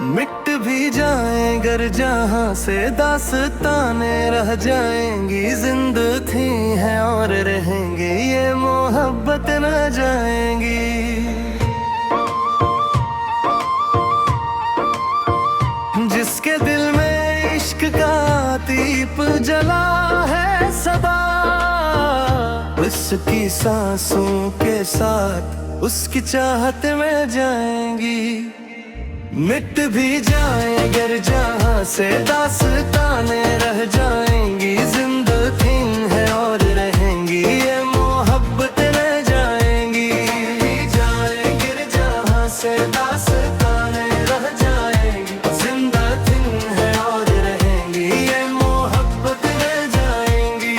मिट भी जाएं गर जहां से दास्तानें रह जाएंगी, जिंदा थी हैं और रहेंगी, ये मोहब्बत न जाएंगी। जिसके दिल में इश्क का दीप जला है सदा, उसकी सांसों के साथ उसकी चाहत में जाएंगी। मिट भी जाए गर जहां से दास्तानें रह जाएंगी, जिंदा थी हैं और रहेंगी, ये मोहब्बत रह जाएंगी। जाए गिर जहां से दास्तानें रह जाएंगी, जिंदा थी हैं और रहेंगी, ये मोहब्बत रह जाएंगी।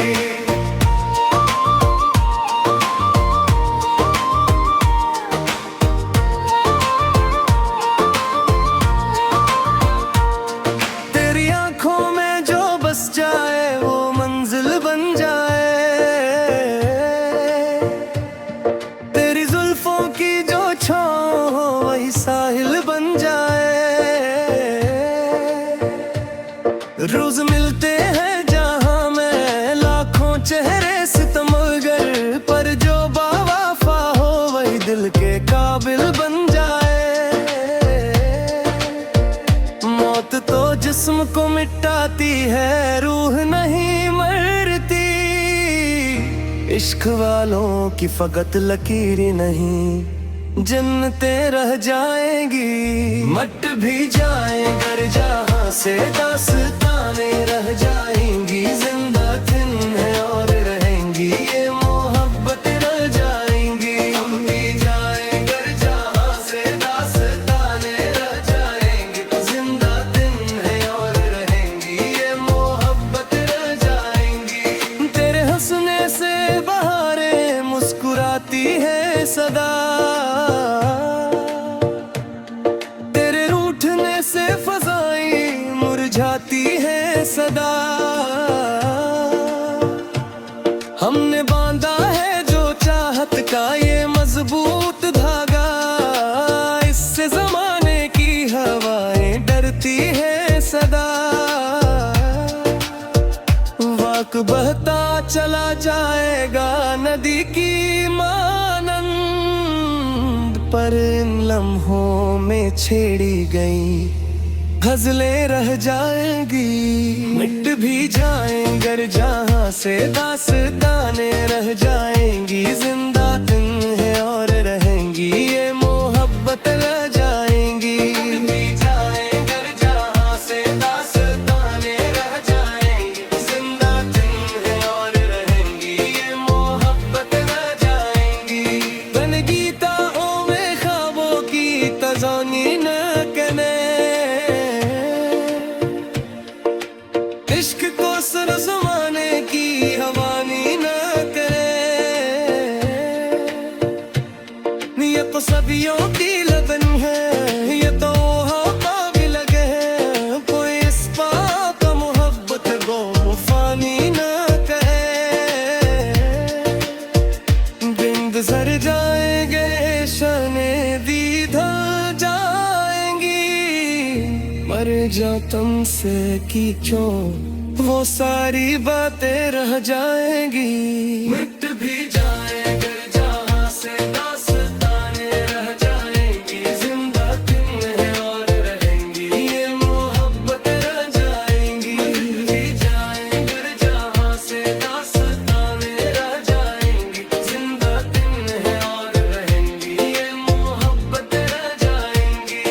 रोज मिलते हैं जहां में लाखों चेहरे सितमगर, पर जो बावफा हो वही दिल के काबिल बन जाए। मौत तो जिस्म को मिटाती है, रूह नहीं मरती। इश्क वालों की फकत लकीर नहीं, जन्नतें रह जाएंगी। मट भी जाए गर जहां से दास्तानें रह जाएंगी, जिंदा थिन है और रहेंगी, ये मोहब्बत रह जाएंगी। हम भी जाए गर जहां से दास्तानें रह जाएंगी, जिंदा थिन है और रहेंगी, ये मोहब्बत रह जाएंगी। तेरे हंसने से बहारें मुस्कुराती है सदा, तेरे रूठने से फज़ाएं मुरझाती है सदा। हमने बांधा है जो चाहत का ये मजबूत धागा, इससे जमाने की हवाएं डरती है सदा। वक्त बहता चला जाएगा नदी की मानंद, पर इन लम्हों में छेड़ी गई गजलें रह जाएंगी। मिट भी जाएं गर जहां से दास्तानें रह जाएंगी, जिंदा दिन है और रहेंगी, ये मोहब्बत रह जाएंगी। मिट भी जाएं गर जहां से दास्तानें रह जाएंगी, जिंदा दिन है और रहेंगी, ये मोहब्बत रह जाएंगी। बन गीता तजानी न कने, इश्क को सर ज़माने की हवानी न करे। ये तो सदियों की लगन है, ये तो काबिल लगे है, कोई इस बात मोहब्बत को फानी न कहे। बिंद सर जाएंगे शने दीदा मर जातम से की क्यों वो सारी बातें रह जाएंगी। मिट भी जाए गर जहां से दास्तानें रह जाएंगी, जिंदा दिन है और रहेंगी, ये मोहब्बत रह जाएंगी। मिट भी जाए गर जहां से दास्तानें रह जाएंगी, जिंदा दिन है और रहेंगी, ये मोहब्बत रह जाएंगी।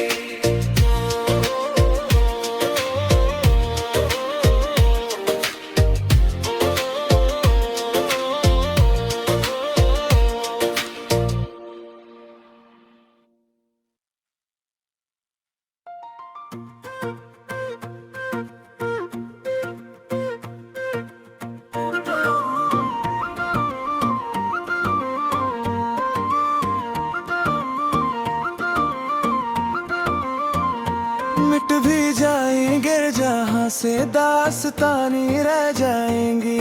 मिट भी जाएंगे जहां से दास्तानी रह जाएंगी,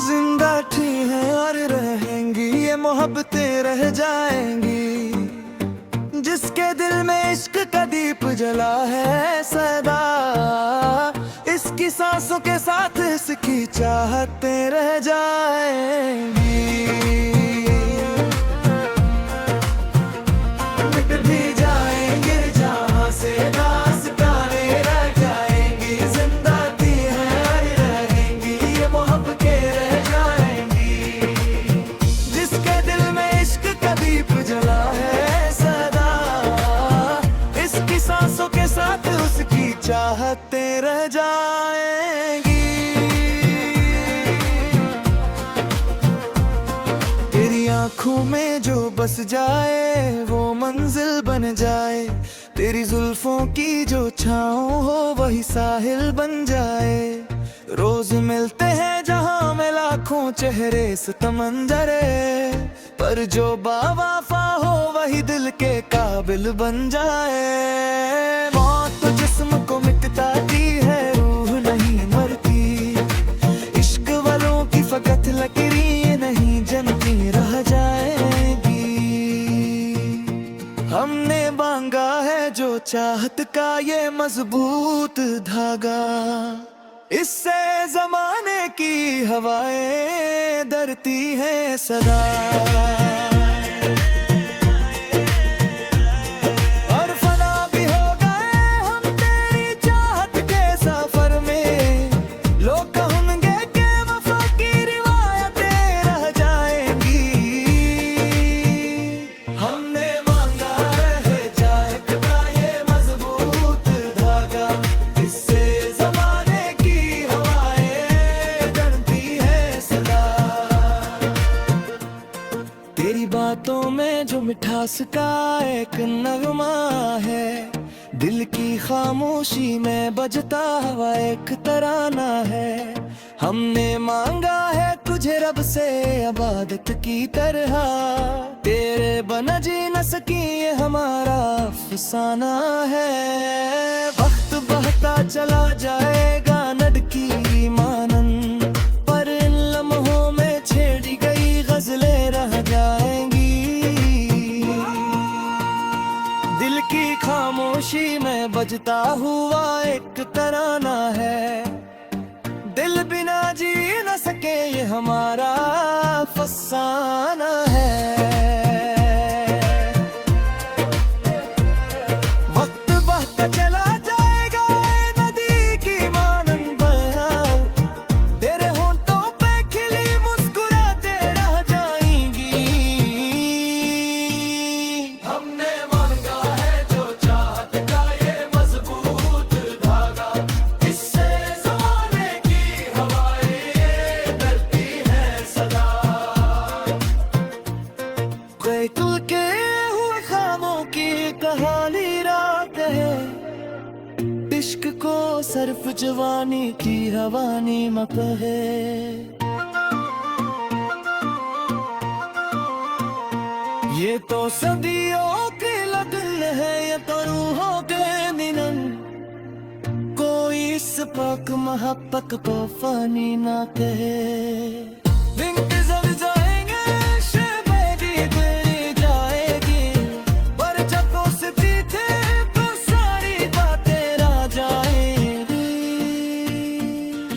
जिंदा थी हैं और रहेंगी, ये मोहब्बतें रह रह जाएंगी। जिसके दिल में इश्क का दीप जला है सदा, इसकी सांसों के साथ इसकी चाहतें रह जाएंगी। मिट भी जाएंगे जहां से दास्तानें रह जाएंगी, जिंदा थी हैं रहेंगी ये मोहब्बतें रह जाएंगी। जिसके दिल में इश्क का दीप जला है सदा, इसकी सांसों के साथ उसकी चाहतें रह जाएंगी। तेरी आंखों में जो बस जाए वो मंजिल बन जाए, तेरी जुल्फों की जो छाँव हो वही साहिल बन जाए। रोज मिलते हैं जहां में लाखों चेहरे सितमंजरे, पर जो बावफा हो वही दिल के काबिल बन जाए। मौत तो जिस्म को मिटाती है, रूह नहीं मरती। इश्क वालों की फकत लकीरें नहीं जनती रह जाएगी। हमने मांगा है जो चाहत का ये मजबूत धागा, इससे जमाने की हवाएं डरती हैं सदा। और फना भी हो गए हम तेरी चाहत के सफर में, लोग कहेंगे कि वफा की रिवायतें रह जाएंगी। हमने मांगा है चाहत का ये मजबूत धागा, इससे तेरी बातों में जो मिठास का एक नगमा है, दिल की खामोशी में बजता हुआ एक तराना है। हमने मांगा है तुझे रब से इबादत की तरह, तेरे बिना जी न सकी ये हमारा अफसाना है। वक्त बहता चला जाएगा नडकी मानन, पर इन लम्हों में छेड़ी गई गजलें रह जाएंगी। दिल की खामोशी में बजता हुआ एक तराना है, दिल बिना जी न सके ये हमारा अफसाना है। वक्त बहता चला जाएगा नदी की मानन बहा, तेरे होंठों पे खिली मुस्कुराते रह जाएंगी। हमने मांगा है जो चाहत का ये मजबूत धागा, इससे ज़माने की हवाएं डरती हैं सदा। कोई तुल के हुए ख्वाबों की कहानी रात है, इश्क को सर्फ जवानी की हवानी मत है। ये तो सदियों की लगन है, ये तो रूहों के मिलन, कोई इस पाक मोहब्बत को फानी ना कहे। दिन गुजर जाएंगे शबे भी तेरी जाएगी, पर जब दोस्ती थे तो सारी बातें रह जाएंगी।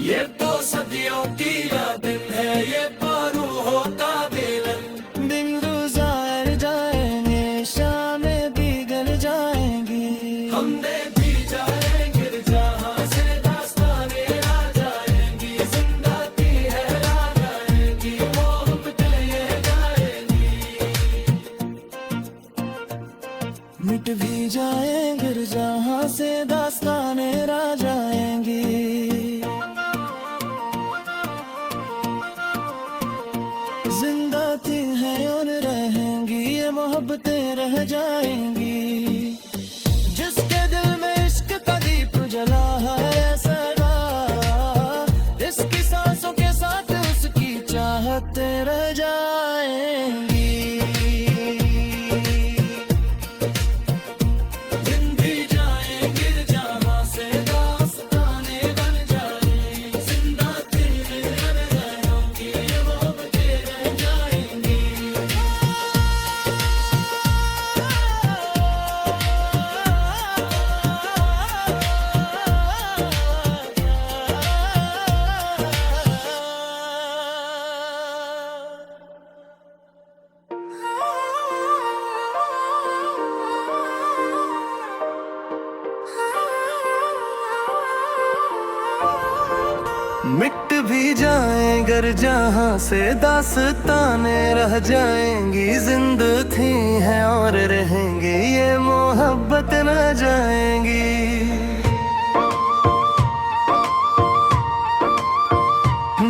ये तो सदियों की यादें है, ये पारू होता मिलन, दिन गुजार जाएंगे शामें भी गल जाएंगी। हमने भी जाएंगे जहां से दास्तानें रह जाएंगी, जिंदा थी है रह जाएंगी, मोहब्बतें ये जाएंगी। मिट भी जाएंगे जहां से दास्तानें रह जाएंगी। जिंदा थी हैं और रहेंगी ये मोहब्बतें रह जाएंगी। जिसके दिल मिट भी जाएं गर जहां से दास्तानें रह जाएंगी, जिंदा थी हैं और रहेंगी, ये मोहब्बत न जाएंगी।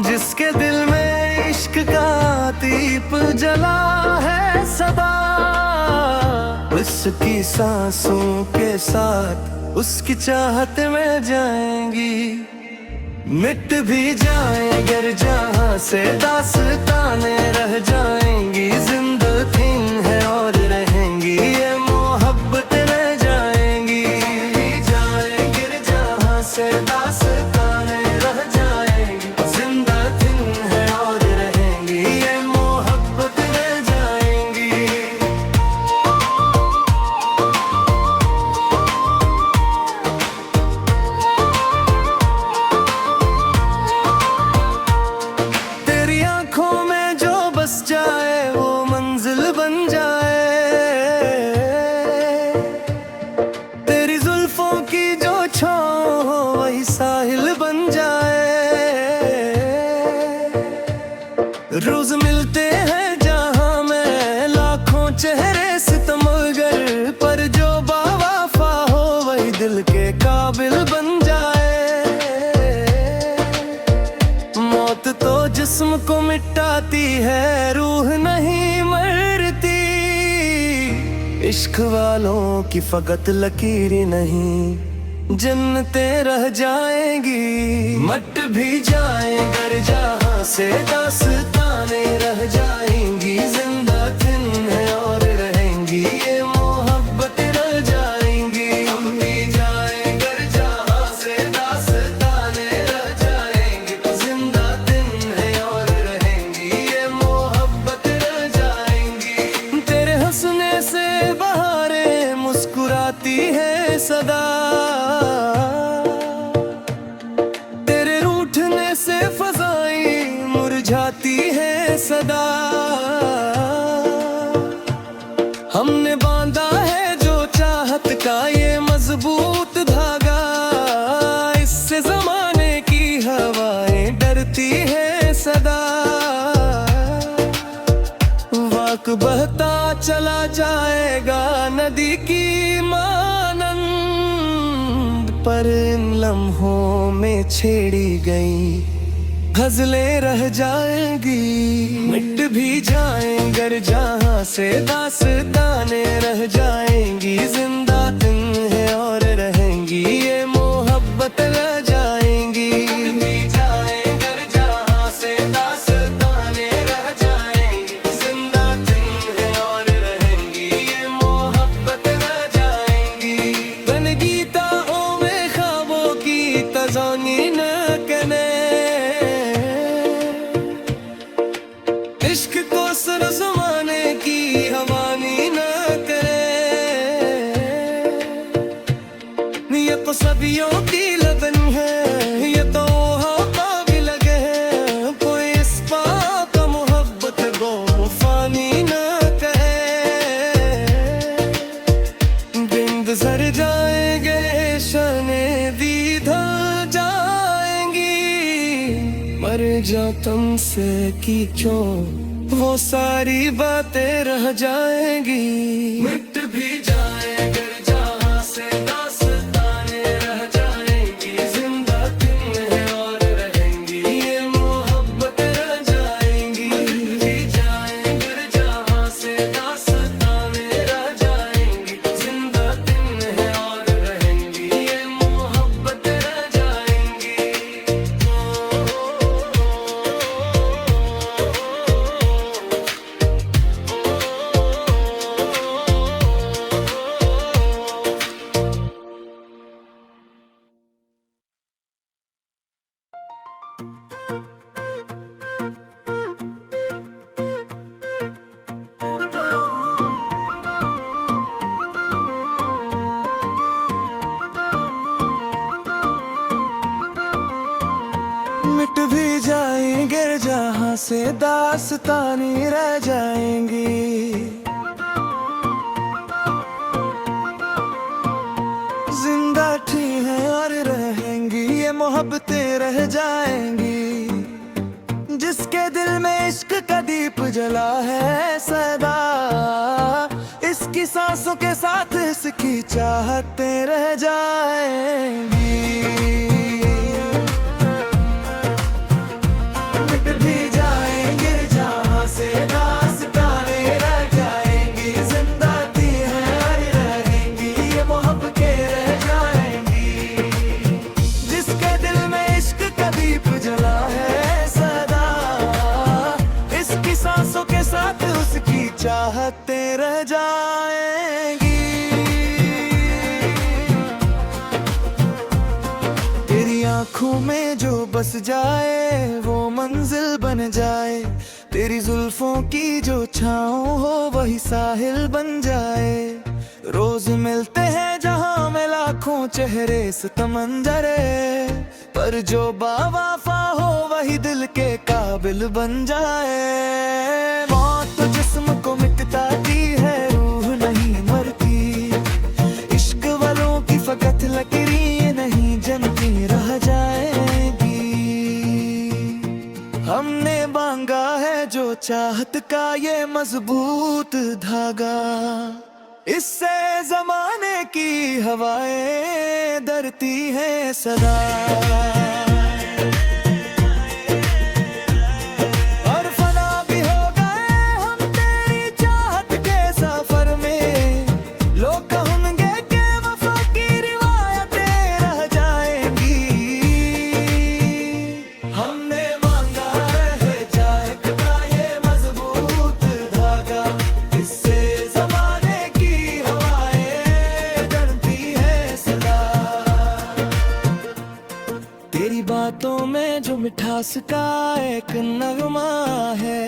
जिसके दिल में इश्क का दीप जला है सदा, उसकी सांसों के साथ उसकी चाहत में जाएंगी। मिट भी जाए गर जहां से दास्तानें रह जाएंगी, जिंदा थी हैं और रहेंगी, ये मोहब्बत रह जाएंगी। जाए गिर जहां से दास्तानें रह जाएंगी, जिंदा थी हैं और रहेंगी, ये मोहब्बत रह जाएंगी। जाए वो मंजिल बन जाए, तेरी जुल्फों की जो छाँव हो वही साहिल बन जाए। रोज मिलते हैं जहाँ में लाखों चेहरे सितमगर, पर जो बावफा हो वही दिल के काबिल बन जाए। मौत तो जिस्म को मिटाती है, रूह नहीं मरती। इश्क वालों की फकत लकीरें नहीं, जन्नतें रह जाएंगी। मट भी जाए गर जहां से दास्तानें रह जाएंगी, जिंदा दिन है और रहेंगी, ये मोहब्बत रह जाएंगी। हम भी जाए गर जहां से दास्तानें रह जाएंगी, जिंदा दिन है और रहेंगी, ये मोहब्बत रह जाएंगी। तेरे हंसने से बहारें मुस्कुराती है सदा, तेरे रूठने से फज़ाएं मुरझाती है सदा। हमने बांधा है जो चाहत का ये मजबूत धागा, इससे जमाने की हवाएं डरती है सदा। वक्त बहता चला जाएगा नदी की मानंद, पर इन लम्हों में छेड़ी गई गजलें रह जाएंगी। मिट भी जाएं गर जहां से दास्तानें रह जाएंगी, जिंदा दिन है और रहेंगी, ये मोहब्बत रह जाएंगी। भी जाएं गर जहां से दास्तानें रह जाएंगी, जिंदा दिन है और रहेंगी, ये मोहब्बत रह जाएंगी। बन गीता ओ में ख्वाबों की तज़ानी न कने, इश्क को सर ज़माने की हवानी न करे। ये तो सदियों की लगन है, ये तो हवा भी लगे है, कोई इस बात का मोहब्बत को फानी न कहे। बिंद सर जाएंगे शने दीदा जाएंगी, मर जा तुमसे की क्यों वो सारी बातें रह जाएंगी। मिट भी जाए गर जहां से दास्तानें रह जाएंगी, जिंदा दिन है और रहेंगी, ये मोहब्बत रह जाएंगी। मिट भी जाए गर जहां से दास्तानें रह जाएंगी, जिंदा दिन है और रहेंगी, ये मोहब्बत रह जाएंगी। मिट भी जाएंगे जहां से दास्तानी रह जाएंगी, जिंदा थी हैं और रहेंगी, ये मोहब्बतें रह जाएंगी। जिसके दिल में इश्क का दीप जला है सदा, इसकी सांसों के साथ इसकी चाहतें रह जाएंगी। मिट भी जाएंगे जहां से दास्तानें रह जाएंगी, जिंदा थी हैं रहेंगी, ये मोहब्बतें रह जाएंगी। जिसके दिल में इश्क का दीप जला है सदा, इसकी सांसों के साथ उसकी चाहतें रह जाएंगी। तेरी आंखों में जो बस जाए वो मंजिल बन जाए, तेरी जुल्फों की जो छाँव हो वही साहिल बन जाए। रोज मिलते हैं जहां में लाखों चेहरे सितमंजरे, पर जो बावफा हो वही दिल के काबिल बन जाए। मौत तो जिस्म को मिटाती है, रूह नहीं मरती। इश्क वालों की फकत लकीरें नहीं जनती रह जाएगी। हमने मांगा है जो चाहत का ये मजबूत धागा, इससे जमाने की हवाएं डरती हैं सदा। और फना भी हो गए हम तेरी चाहत के सफर में, लोग कहेंगे कि वफा की रिवायतें रह जाएंगी। हमने मांगा है चाहत का ये मजबूत धागा, इससे तेरी बातों में जो मिठास का एक नगमा है,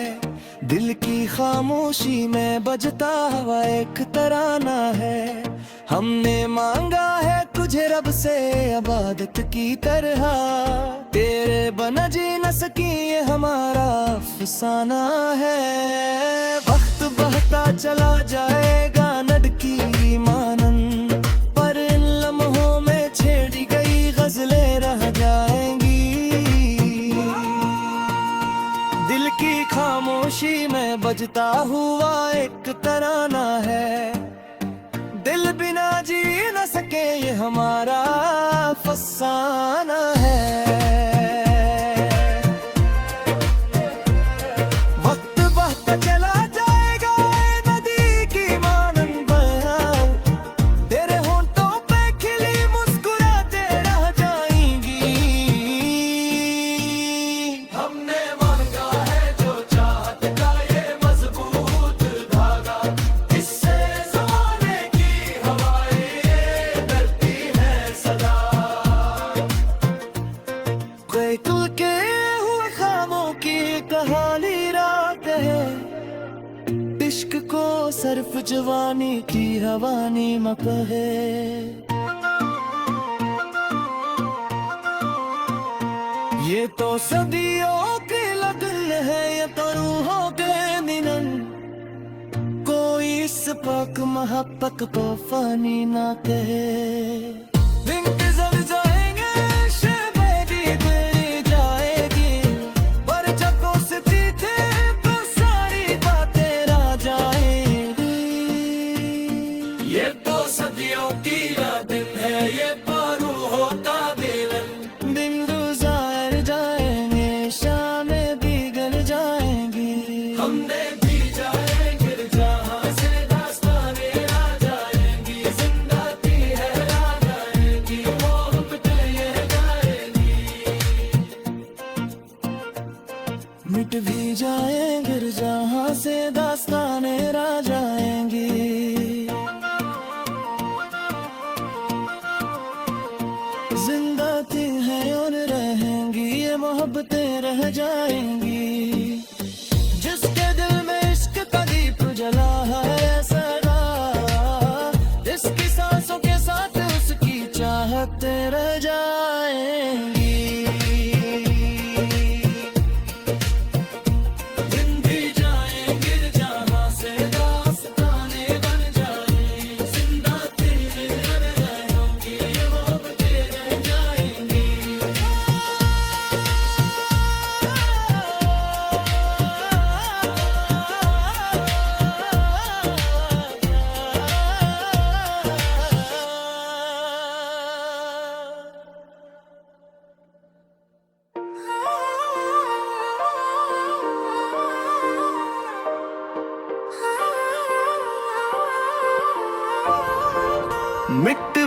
दिल की खामोशी में बजता हुआ एक तराना है। हमने मांगा है तुझे रब से इबादत की तरह, तेरे बिना जी न सकी ये हमारा अफसाना है। वक्त बहता चला जाएगा नडकी मानन, पर इन लम्हों में छेड़ी गई गजलें रह जाएंगी। दिल की खामोशी में बजता हुआ एक तराना है, दिल बिना जी न सके ये हमारा अफसाना है। वक्त बहता चला जाएगा नदी की मानन बहार, तेरे होंठों पे खिली मुस्कुराते रह जाएंगी। हमने मांगा है जो चाहत का ये मजबूत धागा, इससे ज़माने की हवाएं डरती हैं सदा। कोई कुल के हुए ख्वाबों की कहानी रात है, इश्क को सिर्फ जवानी की हवानी मत है। ये तो सदियों की लगन है, ये तो रूहों के मिलन, कोई इस पाक मोहब्बत को फानी ना कहे। दिन गुजर जाएंगे शबे भी तेरी जाएगी, पर जब उस थे तो सारी बातें रह जाएंगी। ये तो सदियों की दिन है, ये पारू होता दिलन, दिन गुजार जाएंगे शामें भी गिर जाएंगी। हमने भी जाएंगे जहां से दास्तानें आ जाएंगी, जिंदा थी है आ जाएंगी, मोहब्बतें ये जाएंगी। मिट भी जाएंगे जहां से दास्तानें रह जाएंगी। जिंदा थी हैं और रहेंगी, ये मोहब्बतें रह जाएंगी। जिसके दिल में इश्क का दीप जला है सदा, इसकी सांसों के साथ उसकी चाहतें रह जाएंगी। दिन भी जाएंगे जहां से दास्तानें बन जाएंगी, जिंदा थी हैं और रहेंगी, ये मोहब्बतें रह जाएंगी।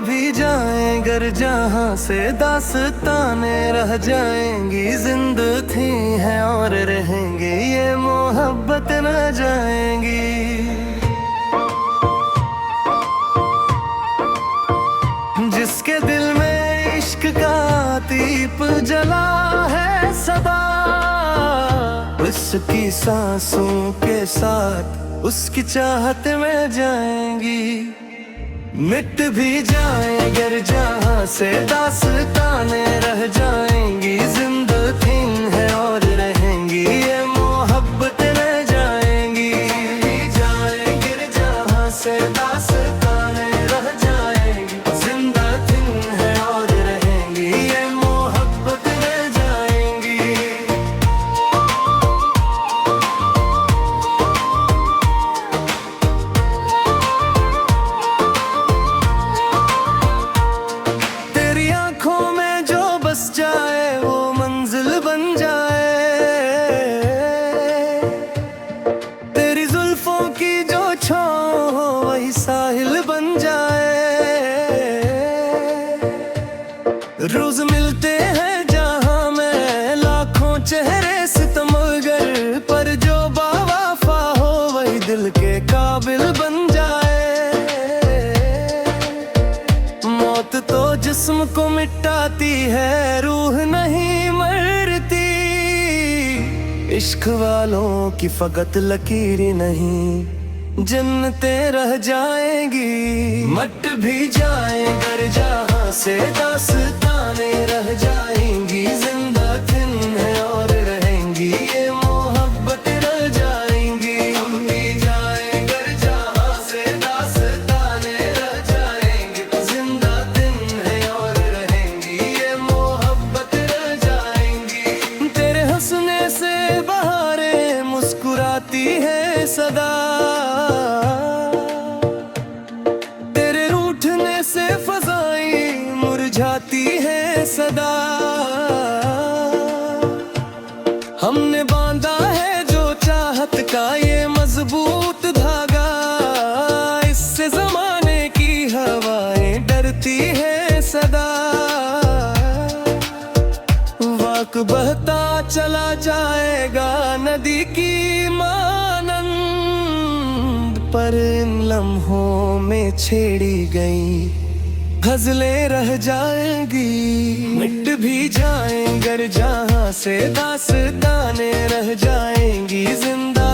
भी जाएं गर जहाँ से दास्तानें रह जाएंगी। जिंदा थी हैं और रहेंगे, ये मोहब्बत न जाएंगी। जिसके दिल में इश्क का दीप जला है सदा, उसकी सांसों के साथ उसकी चाहत में जाएंगी। मिट भी जाए गर जहाँ से दास्तानें रह जाएंगी। जिंदा थी हैं और रहेंगी, ये मोहब्बत रह जाएंगी। जाए गर जहाँ से दास्तानें रह जाएंगी। जिंदा थी हैं और रहेंगी, ये मोहब्बत रह जाएंगी। जाए वो मंजिल बन जाए, तेरी जुल्फों की जो छाँव हो वही साहिल बन जाए। रोज मिलते हैं जहाँ मैं लाखों चेहरे सितमगर, पर जो बावफा हो वही दिल के काबिल बन जाए। मौत तो जिस्म को मिटाती है, रूह नहीं मरती। इश्क वालों की फकत लकीरी नहीं, जन्नतें रह जाएंगी। मट भी जाए गर जहाँ से दास्तानें रह जाएंगी। जिंदा थिन है और रहेंगी, ये मोहब्बत रह जाएंगी। हम भी जाए गर जहाँ से दास्तानें रह जाएंगी। जिंदा थिन है और रहेंगी, ये मोहब्बत रह जाएंगी। तेरे हंसने से बहारें मुस्कुराती है सदा, तेरे रूठने से फज़ाएं मुरझाती है सदा। हमने बांधा है जो चाहत का ये मजबूत धागा, इससे जमाने की हवाएं डरती है सदा। वक्त बहता चला जाएगा नदी की मानंद, पर इन लम्हों में छेड़ी गई गजलें रह जाएंगी। मिट भी जाएं गर जहाँ से दास्तानें रह जाएंगी। जिंदा